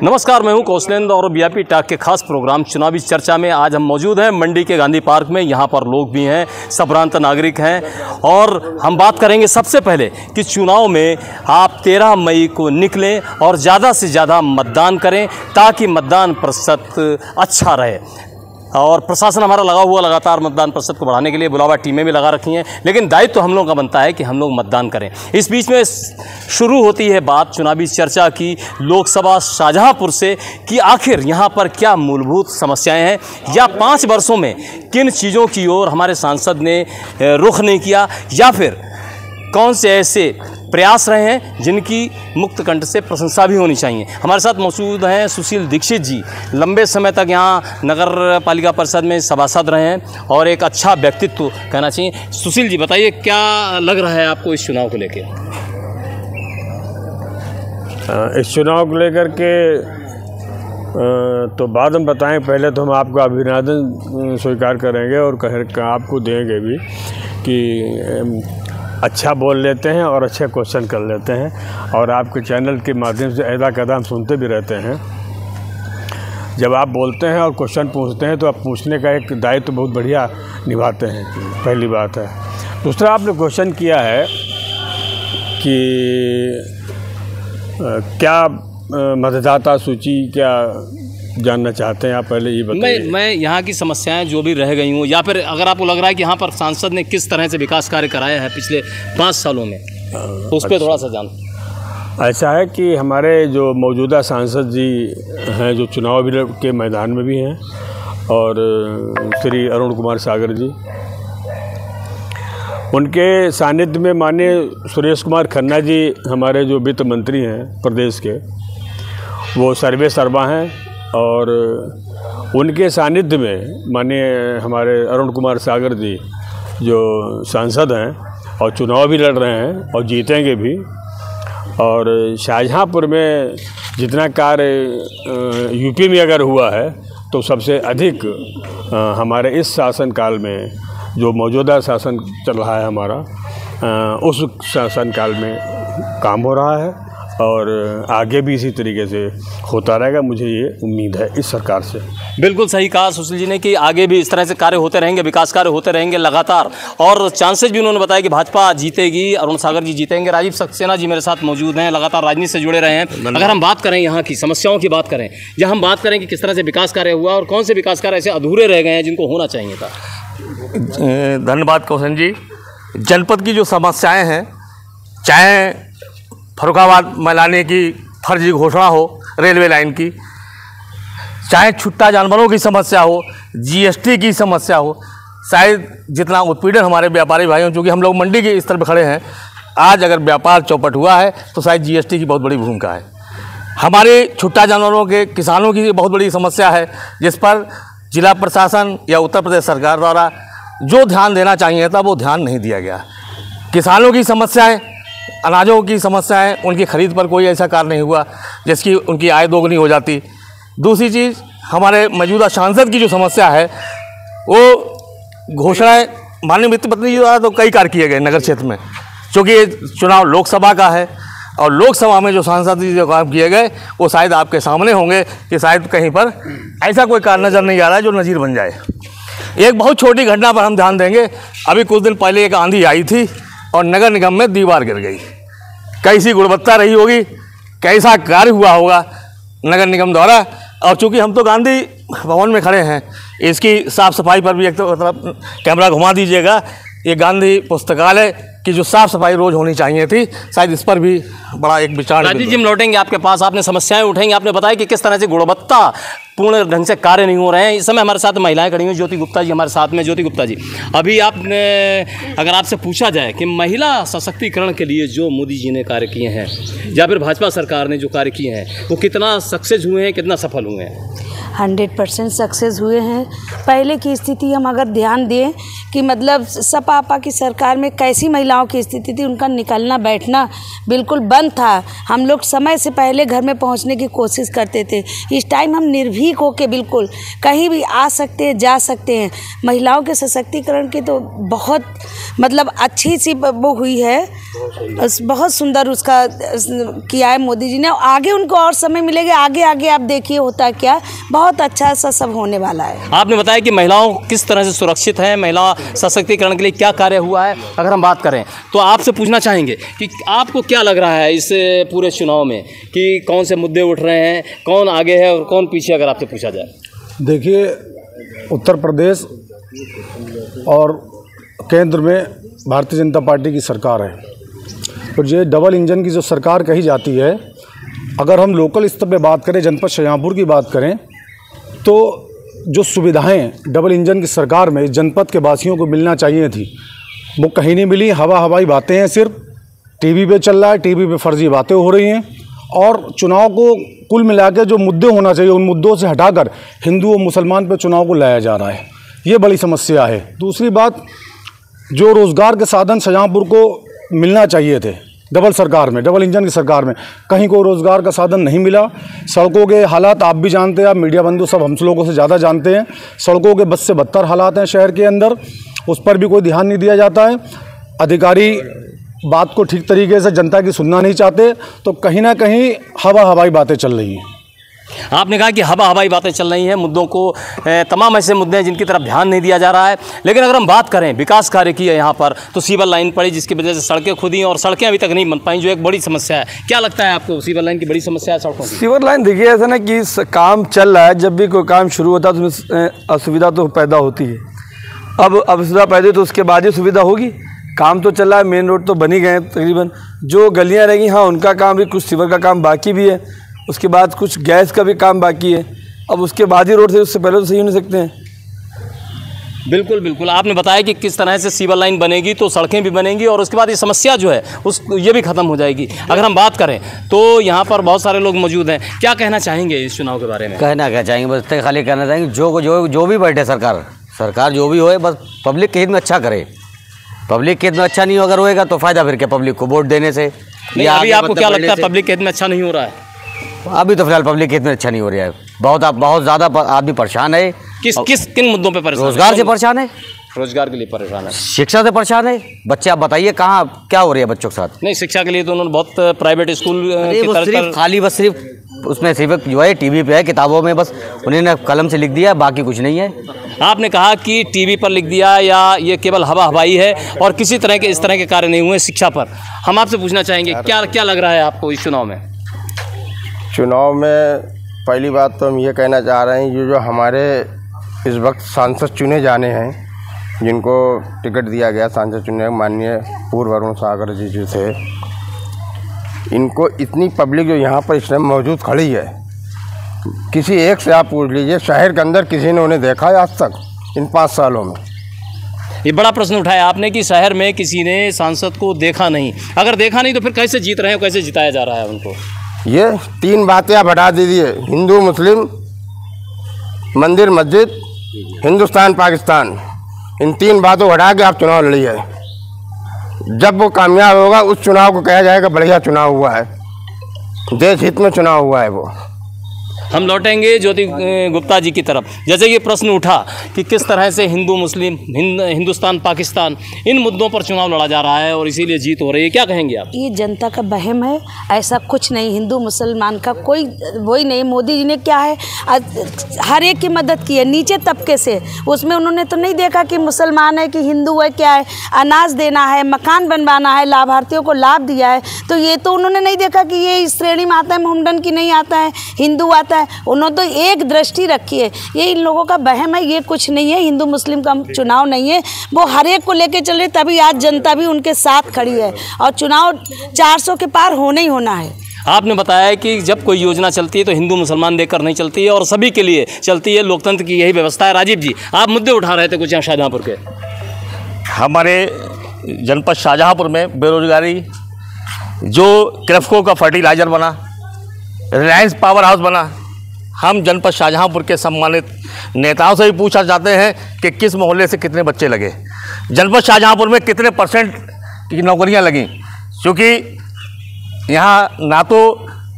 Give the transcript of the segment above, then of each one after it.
नमस्कार, मैं हूं कौशलेंद्र और वीआईपी टॉक के खास प्रोग्राम चुनावी चर्चा में आज हम मौजूद हैं मंडी के गांधी पार्क में। यहां पर लोग भी हैं, संभ्रांत नागरिक हैं और हम बात करेंगे सबसे पहले कि चुनाव में आप 13 मई को निकलें और ज़्यादा से ज़्यादा मतदान करें ताकि मतदान प्रतिशत अच्छा रहे। और प्रशासन हमारा लगा हुआ लगातार मतदान प्रतिशत को बढ़ाने के लिए बुलावा टीमें भी लगा रखी हैं, लेकिन दायित्व हम लोगों का बनता है कि हम लोग मतदान करें। इस बीच में शुरू होती है बात चुनावी चर्चा की लोकसभा शाहजहांपुर से कि आखिर यहाँ पर क्या मूलभूत समस्याएं हैं या 5 वर्षों में किन चीज़ों की ओर हमारे सांसद ने रुख नहीं किया या फिर कौन से ऐसे प्रयास रहे हैं जिनकी मुक्त कंठ से प्रशंसा भी होनी चाहिए। हमारे साथ मौजूद हैं सुशील दीक्षित जी, लंबे समय तक यहाँ नगर पालिका परिषद में सभासद रहे हैं और एक अच्छा व्यक्तित्व कहना चाहिए। सुशील जी, बताइए क्या लग रहा है आपको इस चुनाव को लेकर? इस चुनाव को लेकर के तो बाद में बताएं, पहले तो हम आपका अभिनंदन स्वीकार करेंगे और आपको देंगे भी कि अच्छा बोल लेते हैं और अच्छे क्वेश्चन कर लेते हैं और आपके चैनल के माध्यम से ऐसा कदम सुनते भी रहते हैं। जब आप बोलते हैं और क्वेश्चन पूछते हैं तो आप पूछने का एक दायित्व तो बहुत बढ़िया निभाते हैं, पहली बात है। दूसरा, आपने क्वेश्चन किया है कि क्या मतदाता सूची क्या जानना चाहते हैं आप, पहले ये बताइए। मैं यहाँ की समस्याएं जो भी रह गई हूँ या फिर अगर आपको लग रहा है कि यहाँ पर सांसद ने किस तरह से विकास कार्य कराया है पिछले 5 सालों में, तो उस पर थोड़ा सा जान। ऐसा है कि हमारे जो मौजूदा सांसद जी हैं, जो चुनाव के मैदान में भी हैं, और श्री अरुण कुमार सागर जी, उनके सानिध्य में माननीय सुरेश कुमार खन्ना जी हमारे जो वित्त मंत्री हैं प्रदेश के, वो सर्वे सर्वा हैं और उनके सानिध्य में माननीय हमारे अरुण कुमार सागर जी जो सांसद हैं और चुनाव भी लड़ रहे हैं और जीतेंगे भी। और शाहजहांपुर में जितना कार्य यूपी में अगर हुआ है तो सबसे अधिक हमारे इस शासनकाल में जो मौजूदा शासन चल रहा है हमारा, उस शासनकाल में काम हो रहा है और आगे भी इसी तरीके से होता रहेगा, मुझे ये उम्मीद है इस सरकार से। बिल्कुल सही कहा सुशील जी ने कि आगे भी इस तरह से कार्य होते रहेंगे, विकास कार्य होते रहेंगे लगातार, और चांसेस भी उन्होंने बताया कि भाजपा जीतेगी, अरुण सागर जी जीतेंगे। राजीव सक्सेना जी मेरे साथ मौजूद हैं, लगातार राजनीति से जुड़े रहे हैं। अगर हम बात करें यहाँ की समस्याओं की बात करें या हम बात करें कि किस तरह से विकास कार्य हुआ और कौन से विकास कार्य ऐसे अधूरे रह गए हैं जिनको होना चाहिए था। धन्यवाद कौशन जी। जनपद की जो समस्याएँ हैं, चाहे फर्रुखाबाद मैलाने की फर्जी घोषणा हो रेलवे लाइन की, चाहे छुट्टा जानवरों की समस्या हो, जीएसटी की समस्या हो, शायद जितना उत्पीड़न हमारे व्यापारी भाइयों, चूँकि हम लोग मंडी के स्तर पर खड़े हैं, आज अगर व्यापार चौपट हुआ है तो शायद जीएसटी की बहुत बड़ी भूमिका है। हमारे छुट्टा जानवरों के किसानों की बहुत बड़ी समस्या है जिस पर जिला प्रशासन या उत्तर प्रदेश सरकार द्वारा जो ध्यान देना चाहिए था वो ध्यान नहीं दिया गया। किसानों की समस्याएँ, अनाजों की समस्याएं, उनकी खरीद पर कोई ऐसा कार्य नहीं हुआ जिसकी उनकी आय दोगुनी हो जाती। दूसरी चीज़, हमारे मौजूदा सांसद की जो समस्या है वो घोषणाएं माननीय वित्त मंत्री द्वारा तो कई कार्य किए गए नगर क्षेत्र में, क्योंकि ये चुनाव लोकसभा का है और लोकसभा में जो सांसद जी जो काम किए गए वो शायद आपके सामने होंगे कि शायद कहीं पर ऐसा कोई कार्य नज़र नहीं आ रहा है जो नज़ीर बन जाए। एक बहुत छोटी घटना पर हम ध्यान देंगे। अभी कुछ दिन पहले एक आंधी आई थी और नगर निगम में दीवार गिर गई। कैसी गुणवत्ता रही होगी, कैसा कार्य हुआ होगा नगर निगम द्वारा। और चूँकि हम तो गांधी भवन में खड़े हैं, इसकी साफ़ सफाई पर भी एक तो मतलब कैमरा घुमा दीजिएगा। ये गांधी पुस्तकालय की जो साफ़ सफाई रोज़ होनी चाहिए थी, शायद इस पर भी बड़ा एक विचार। राजीव जी, हम लौटेंगे आपके पास, आपने समस्याएं उठाएंगे, आपने बताया कि किस तरह से गुणवत्ता पूर्ण ढंग से कार्य नहीं हो रहे हैं। इस समय हमारे साथ महिलाएं खड़ी हुई, ज्योति गुप्ता जी हमारे साथ में। ज्योति गुप्ता जी, अभी आपने अगर आपसे पूछा जाए कि महिला सशक्तिकरण के लिए जो मोदी जी ने कार्य किए हैं या फिर भाजपा सरकार ने जो कार्य किए हैं वो कितना सक्सेस हुए हैं, कितना सफल हुए हैं? 100% सक्सेस हुए हैं। पहले की स्थिति हम अगर ध्यान दें कि मतलब सपा आपा की सरकार में कैसी महिलाओं की स्थिति थी, उनका निकलना बैठना बिल्कुल बंद था। हम लोग समय से पहले घर में पहुंचने की कोशिश करते थे। इस टाइम हम निर्भीक निर्भीक होके बिल्कुल कहीं भी आ सकते हैं, जा सकते हैं। महिलाओं के सशक्तिकरण की तो बहुत मतलब अच्छी सी वो हुई है, बहुत सुंदर उसका किया है मोदी जी ने। आगे उनको और समय मिलेगा, आगे आगे आप देखिए होता क्या, बहुत अच्छा सा सब होने वाला है। आपने बताया कि महिलाओं किस तरह से सुरक्षित हैं, महिला सशक्तिकरण के लिए क्या कार्य हुआ है। अगर हम बात करें तो आपसे पूछना चाहेंगे कि आपको क्या लग रहा है इस पूरे चुनाव में कि कौन से मुद्दे उठ रहे हैं, कौन आगे है और कौन पीछे, अगर आपसे पूछा जाए? देखिए, उत्तर प्रदेश और केंद्र में भारतीय जनता पार्टी की सरकार है, और ये डबल इंजन की जो सरकार कही जाती है, अगर हम लोकल स्तर पे बात करें, जनपद शाहजहाँपुर की बात करें, तो जो सुविधाएं डबल इंजन की सरकार में जनपद के वासियों को मिलना चाहिए थी, वो कहीं नहीं मिली। हवाई बातें हैं, सिर्फ टीवी पे चल रहा है, टीवी पे फर्जी बातें हो रही हैं, और चुनाव को कुल मिला के जो मुद्दे होना चाहिए उन मुद्दों से हटाकर हिंदू और मुसलमान पे चुनाव को लाया जा रहा है। ये बड़ी समस्या है। दूसरी बात, जो रोज़गार के साधन शाहजहाँपुर को मिलना चाहिए थे डबल इंजन की सरकार में, कहीं को रोज़गार का साधन नहीं मिला। सड़कों के हालात आप भी जानते हैं, आप मीडिया बंधु सब हम लोगों से ज़्यादा जानते हैं। सड़कों के बद से बदतर हालात हैं शहर के अंदर, उस पर भी कोई ध्यान नहीं दिया जाता है। अधिकारी बात को ठीक तरीके से जनता की सुनना नहीं चाहते, तो कहीं ना कहीं हवाई बातें चल रही हैं। आपने कहा कि हवाई बातें चल रही हैं, मुद्दों को तमाम ऐसे मुद्दे हैं जिनकी तरफ ध्यान नहीं दिया जा रहा है। लेकिन अगर हम बात करें विकास कार्य की है यहाँ पर, तो सीवर लाइन पड़ी जिसकी वजह से सड़कें खुदी और सड़कें अभी तक नहीं बन पाई, जो एक बड़ी समस्या है। क्या लगता है आपको, सीवर लाइन की बड़ी समस्या है सड़कों की? सीवर लाइन देखिए, ऐसा ना कि काम चल रहा है, जब भी कोई काम शुरू होता है तो उसमें असुविधा तो पैदा होती है। अब असुविधा पैदा तो उसके बाद ही सुविधा होगी। काम तो चल रहा है, मेन रोड तो बन ही गए तकरीबन, जो गलियाँ रहेंगी हाँ उनका काम भी, कुछ सीवर का काम बाकी भी है, उसके बाद कुछ गैस का भी काम बाकी है। अब उसके बाद ही रोड से, उससे पहले तो सही हो नहीं सकते हैं। बिल्कुल बिल्कुल, आपने बताया कि किस तरह से सीवर लाइन बनेगी तो सड़कें भी बनेंगी और उसके बाद ये समस्या जो है ये भी ख़त्म हो जाएगी। अगर हम बात करें तो यहाँ पर बहुत सारे लोग मौजूद हैं, क्या कहना चाहेंगे इस चुनाव के बारे में? कहना क्या चाहेंगे, बस इतना खाली कहना चाहेंगे जो भी बैठे सरकार जो भी होए, बस पब्लिक के हित में अच्छा करे। पब्लिक के हित में अच्छा नहीं अगर होएगा तो फ़ायदा फिर क्या पब्लिक को वोट देने से। अभी आपको क्या लगता है पब्लिक के हित में अच्छा नहीं हो रहा है? अभी तो फिलहाल पब्लिक के हित में अच्छा नहीं हो रहा है। बहुत ज़्यादा किन परेशान है। किन मुद्दों पे परेशान? रोजगार से परेशान है, रोजगार के लिए परेशान है, शिक्षा से परेशान है। बच्चे आप बताइए कहाँ क्या हो रही है बच्चों के साथ? नहीं, शिक्षा के लिए तो उन्होंने बहुत प्राइवेट स्कूल की वो सिर्फ खाली बस सिर्फ उसमें सिर्फ जो है टीवी पे है, किताबों में बस उन्होंने कलम से लिख दिया, बाकी कुछ नहीं है। आपने कहा कि टीवी पर लिख दिया या ये केवल हवाई है और किसी तरह के इस तरह के कार्य नहीं हुए शिक्षा पर। हम आपसे पूछना चाहेंगे क्या लग रहा है आपको इस चुनाव में? चुनाव में पहली बात तो हम ये कहना चाह रहे हैं, जो हमारे इस वक्त सांसद चुने जाने हैं, जिनको टिकट दिया गया सांसद चुने, माननीय पूर्व अरुण सागर जी जो थे, इनको इतनी पब्लिक जो यहाँ पर इस टाइम मौजूद खड़ी है, किसी एक से आप पूछ लीजिए शहर के अंदर किसी ने उन्हें देखा है आज तक इन 5 सालों में? ये बड़ा प्रश्न उठाया आपने कि शहर में किसी ने सांसद को देखा नहीं। अगर देखा नहीं तो फिर कैसे जीत रहे हैं, कैसे जिताया जा रहा है उनको? ये 3 बातें आप हटा दीजिए, हिंदू मुस्लिम, मंदिर मस्जिद, हिंदुस्तान पाकिस्तान, इन 3 बातों को हटा के आप चुनाव लड़िए। जब वो कामयाब होगा उस चुनाव को कहा जाएगा बढ़िया चुनाव हुआ है, देश हित में चुनाव हुआ है वो। हम लौटेंगे ज्योति गुप्ता जी की तरफ। जैसे ये प्रश्न उठा कि किस तरह से हिंदू मुस्लिम, हिंदुस्तान पाकिस्तान, इन मुद्दों पर चुनाव लड़ा जा रहा है और इसीलिए जीत हो रही है, क्या कहेंगे आप? ये जनता का वहम है, ऐसा कुछ नहीं। हिंदू मुसलमान का कोई वही नहीं। मोदी जी ने क्या है, हर एक की मदद की है नीचे तबके से। उसमें उन्होंने तो नहीं देखा कि मुसलमान है कि हिंदू है, क्या है, अनाज देना है, मकान बनवाना है, लाभार्थियों को लाभ दिया है, तो ये तो उन्होंने नहीं देखा कि ये इस श्रेणी में आता है, मोमडन की नहीं आता है, हिंदू आता है। उन्होंने तो एक दृष्टि रखी है। ये इन लोगों का वहम है, ये कुछ नहीं है। हिंदू मुस्लिम का चुनाव नहीं है, वो हर एक को लेके चल रहे, तभी आज जनता भी उनके साथ खड़ी है और चुनाव 400 के पार होना ही होना है। आपने बताया कि जब कोई योजना चलती है तो हिंदू मुसलमान देखकर नहीं चलती है और सभी के लिए चलती है, लोकतंत्र की यही व्यवस्था है। राजीव जी, आप मुद्दे उठा रहे थे कुछ यहाँ शाहजहाँपुर के। हमारे जनपद शाहजहाँपुर में बेरोजगारी, जो क्रेफ्को का फर्टिलाइज़र बना, रिलायंस पावर हाउस बना, हम जनपद शाहजहाँपुर के सम्मानित नेताओं से भी पूछना चाहते हैं कि किस मोहल्ले से कितने बच्चे लगे, जनपद शाहजहाँपुर में कितने % की नौकरियां लगीं। क्योंकि यहाँ ना तो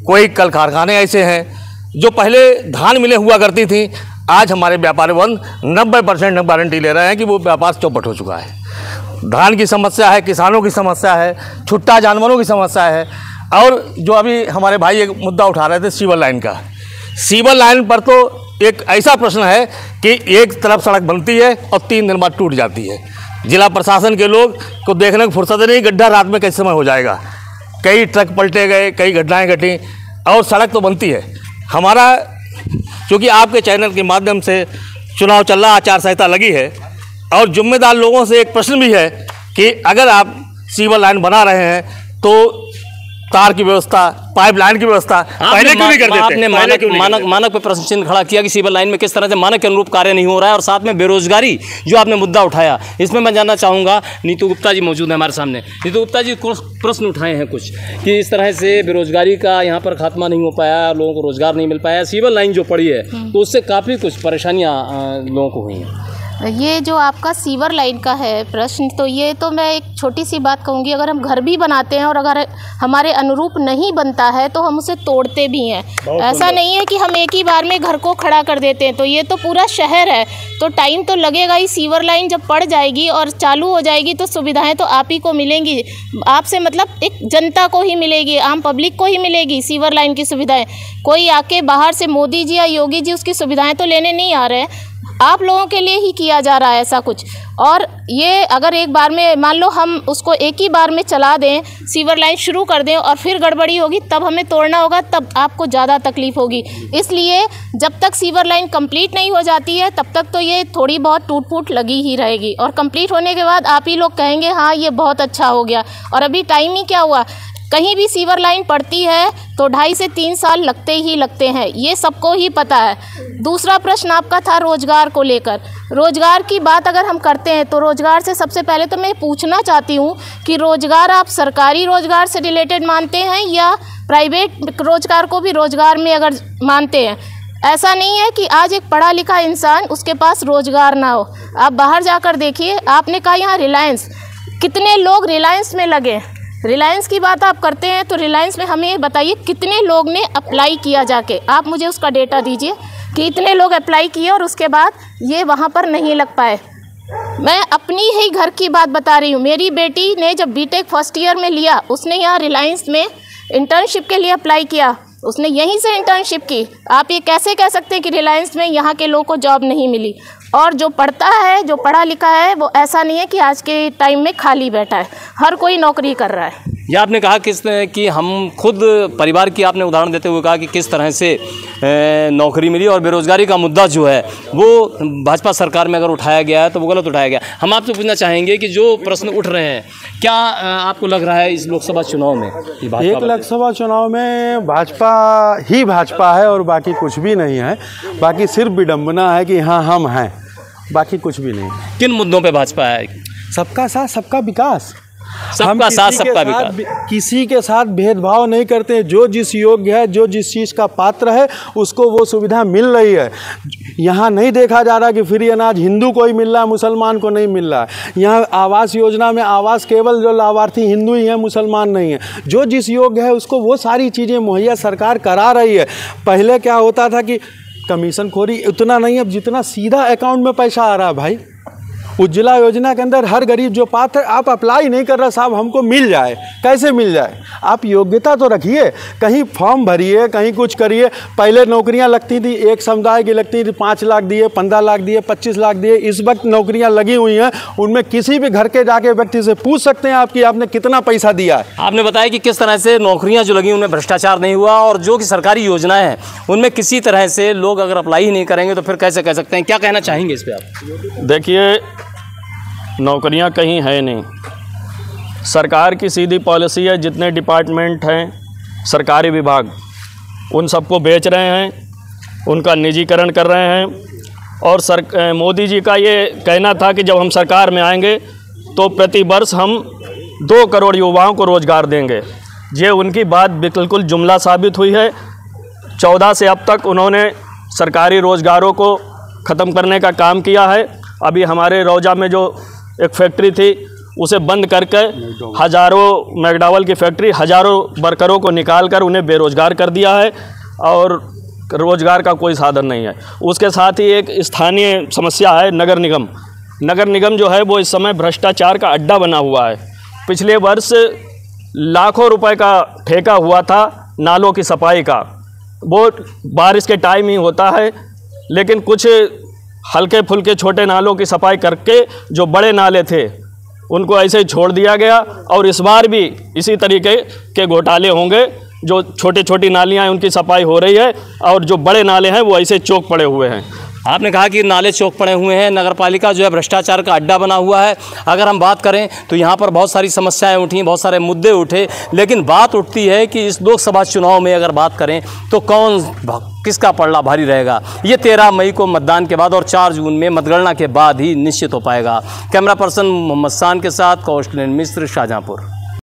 कोई कल कारखाने ऐसे हैं, जो पहले धान मिलें हुआ करती थी, आज हमारे व्यापारी बंद 90% गारंटी ले रहे हैं कि वो व्यापार चौपट हो चुका है। धान की समस्या है, किसानों की समस्या है, छुट्टा जानवरों की समस्या है। और जो अभी हमारे भाई एक मुद्दा उठा रहे थे सीवर लाइन का, सीवर लाइन पर तो एक ऐसा प्रश्न है कि एक तरफ सड़क बनती है और 3 दिन बाद टूट जाती है। जिला प्रशासन के लोग को देखने को फुर्सत नहीं, गड्ढा रात में कैसे समय हो जाएगा। कई ट्रक पलटे गए, कई घटनाएं घटी, और सड़क तो बनती है। हमारा क्योंकि आपके चैनल के माध्यम से चुनाव चल रहा, आचार संहिता लगी है, और जिम्मेदार लोगों से एक प्रश्न भी है कि अगर आप सीवर लाइन बना रहे हैं तो तार की व्यवस्था, पाइपलाइन की व्यवस्था पहले क्यों नहीं कर देते? आपने मानक पे प्रश्न चिन्ह खड़ा किया कि सीवर लाइन में किस तरह से मानक के अनुरूप कार्य नहीं हो रहा है, और साथ में बेरोजगारी जो आपने मुद्दा उठाया, इसमें मैं जानना चाहूँगा। नीतू गुप्ता जी मौजूद है हमारे सामने। नीतू गुप्ता जी प्रश्न उठाए हैं कुछ कि इस तरह से बेरोजगारी का यहाँ पर खात्मा नहीं हो पाया, लोगों को रोजगार नहीं मिल पाया, सीवर लाइन जो पड़ी है तो उससे काफ़ी कुछ परेशानियाँ लोगों को हुई हैं। ये जो आपका सीवर लाइन का है प्रश्न, तो ये तो मैं एक छोटी सी बात कहूँगी, अगर हम घर भी बनाते हैं और अगर हमारे अनुरूप नहीं बनता है तो हम उसे तोड़ते भी हैं। ऐसा नहीं है कि हम एक ही बार में घर को खड़ा कर देते हैं। तो ये तो पूरा शहर है, तो टाइम तो लगेगा ही। सीवर लाइन जब पड़ जाएगी और चालू हो जाएगी तो सुविधाएं तो आप ही को मिलेंगी, आपसे मतलब एक जनता को ही मिलेगी, आम पब्लिक को ही मिलेगी सीवर लाइन की सुविधाएँ। कोई आके बाहर से मोदी जी या योगी जी उसकी सुविधाएँ तो लेने नहीं आ रहे हैं, आप लोगों के लिए ही किया जा रहा है ऐसा कुछ। और ये अगर एक बार में मान लो हम उसको एक ही बार में चला दें, सीवर लाइन शुरू कर दें और फिर गड़बड़ी होगी, तब हमें तोड़ना होगा, तब आपको ज़्यादा तकलीफ होगी। इसलिए जब तक सीवर लाइन कंप्लीट नहीं हो जाती है तब तक तो ये थोड़ी बहुत टूट फूट लगी ही रहेगी, और कंप्लीट होने के बाद आप ही लोग कहेंगे हाँ ये बहुत अच्छा हो गया। और अभी टाइम ही क्या हुआ, कहीं भी सीवर लाइन पड़ती है तो 2.5 से 3 साल लगते ही लगते हैं, ये सबको ही पता है। दूसरा प्रश्न आपका था रोजगार को लेकर। रोजगार की बात अगर हम करते हैं तो रोजगार से सबसे पहले तो मैं पूछना चाहती हूँ कि रोजगार आप सरकारी रोजगार से रिलेटेड मानते हैं या प्राइवेट रोजगार को भी रोजगार में अगर मानते हैं? ऐसा नहीं है कि आज एक पढ़ा लिखा इंसान उसके पास रोजगार ना हो। आप बाहर जाकर देखिए, आपने कहा यहाँ रिलायंस, कितने लोग रिलायंस में लगे। रिलायंस की बात आप करते हैं तो रिलायंस में हमें बताइए कितने लोग ने अप्लाई किया जाके, आप मुझे उसका डेटा दीजिए कि इतने लोग अप्लाई किए और उसके बाद ये वहाँ पर नहीं लग पाए। मैं अपनी ही घर की बात बता रही हूँ। मेरी बेटी ने जब बीटेक फर्स्ट ईयर में लिया, उसने यहाँ रिलायंस में इंटर्नशिप के लिए अप्लाई किया, उसने यहीं से इंटर्नशिप की। आप ये कैसे कह सकते हैं कि रिलायंस में यहाँ के लोगों को जॉब नहीं मिली? और जो पढ़ता है, जो पढ़ा लिखा है, वो ऐसा नहीं है कि आज के टाइम में खाली बैठा है, हर कोई नौकरी कर रहा है। ये आपने कहा कि हम खुद परिवार की आपने उदाहरण देते हुए कहा कि किस तरह से नौकरी मिली, और बेरोजगारी का मुद्दा जो है वो भाजपा सरकार में अगर उठाया गया है तो वो गलत उठाया गया। हम आपसे पूछना चाहेंगे कि जो प्रश्न उठ रहे हैं, क्या आपको लग रहा है इस लोकसभा चुनाव में एक लोकसभा चुनाव में भाजपा ही भाजपा है और बाकी कुछ भी नहीं है? बाकी सिर्फ विडम्बना है कि हाँ हम हैं, बाकी कुछ भी नहीं। किन मुद्दों पे भाजपा है? सबका साथ सबका विकास, सबका साथ सबका विकास, किसी के साथ भेदभाव नहीं करते। जो जिस योग्य है, जो जिस चीज़ का पात्र है, उसको वो सुविधा मिल रही है। यहाँ नहीं देखा जा रहा कि फ्री अनाज हिंदू को ही मिल रहा है, मुसलमान को नहीं मिल रहा है। यहाँ आवास योजना में आवास केवल जो लाभार्थी हिंदू ही हैं, मुसलमान नहीं है। जो जिस योग्य है उसको वो सारी चीज़ें मुहैया सरकार करा रही है। पहले क्या होता था कि कमीशन खोरी उतना नहीं, अब जितना सीधा अकाउंट में पैसा आ रहा है भाई। उज्ज्वला योजना के अंदर हर गरीब जो पात्र, आप अप्लाई नहीं कर रहा साहब, हमको मिल जाए, कैसे मिल जाए? आप योग्यता तो रखिए, कहीं फॉर्म भरिए, कहीं कुछ करिए। पहले नौकरियां लगती थी, एक समुदाय की लगती थी, 5 लाख दिए, 15 लाख दिए, 25 लाख दिए। इस वक्त नौकरियां लगी हुई हैं, उनमें किसी भी घर के जाके व्यक्ति से पूछ सकते हैं आपकी आपने कितना पैसा दिया है। आपने बताया कि किस तरह से नौकरियां जो लगी उनमें भ्रष्टाचार नहीं हुआ, और जो कि सरकारी योजनाएं हैं उनमें किसी तरह से लोग अगर अप्लाई ही नहीं करेंगे तो फिर कैसे कह सकते हैं? क्या कहना चाहेंगे इस पर आप? देखिए, नौकरियां कहीं है नहीं। सरकार की सीधी पॉलिसी है, जितने डिपार्टमेंट हैं सरकारी विभाग, उन सबको बेच रहे हैं, उनका निजीकरण कर रहे हैं। और मोदी जी का ये कहना था कि जब हम सरकार में आएंगे तो प्रति वर्ष हम 2 करोड़ युवाओं को रोज़गार देंगे। ये उनकी बात बिल्कुल जुमला साबित हुई है। 14 से अब तक उन्होंने सरकारी रोज़गारों को ख़त्म करने का काम किया है। अभी हमारे रौजा में जो एक फैक्ट्री थी उसे बंद करके हज़ारों मैकडॉवेल की फैक्ट्री, हज़ारों वर्करों को निकाल कर उन्हें बेरोज़गार कर दिया है। और रोजगार का कोई साधन नहीं है। उसके साथ ही एक स्थानीय समस्या है नगर निगम। नगर निगम जो है वो इस समय भ्रष्टाचार का अड्डा बना हुआ है। पिछले वर्ष लाखों रुपए का ठेका हुआ था नालों की सफाई का, वो बारिश के टाइम ही होता है, लेकिन कुछ हल्के फुल्के छोटे नालों की सफाई करके जो बड़े नाले थे उनको ऐसे ही छोड़ दिया गया। और इस बार भी इसी तरीके के घोटाले होंगे। जो छोटी छोटी नालियाँ हैं उनकी सफाई हो रही है और जो बड़े नाले हैं वो ऐसे चौक पड़े हुए हैं। आपने कहा कि नाले चौक पड़े हुए हैं, नगरपालिका जो है भ्रष्टाचार का अड्डा बना हुआ है। अगर हम बात करें तो यहाँ पर बहुत सारी समस्याएं उठी, बहुत सारे मुद्दे उठे, लेकिन बात उठती है कि इस लोकसभा चुनाव में अगर बात करें तो किसका पलड़ा भारी रहेगा, ये 13 मई को मतदान के बाद और 4 जून में मतगणना के बाद ही निश्चित हो पाएगा। कैमरा पर्सन मोहम्मद शान के साथ कौशलेन मिश्र, शाहजहाँपुर।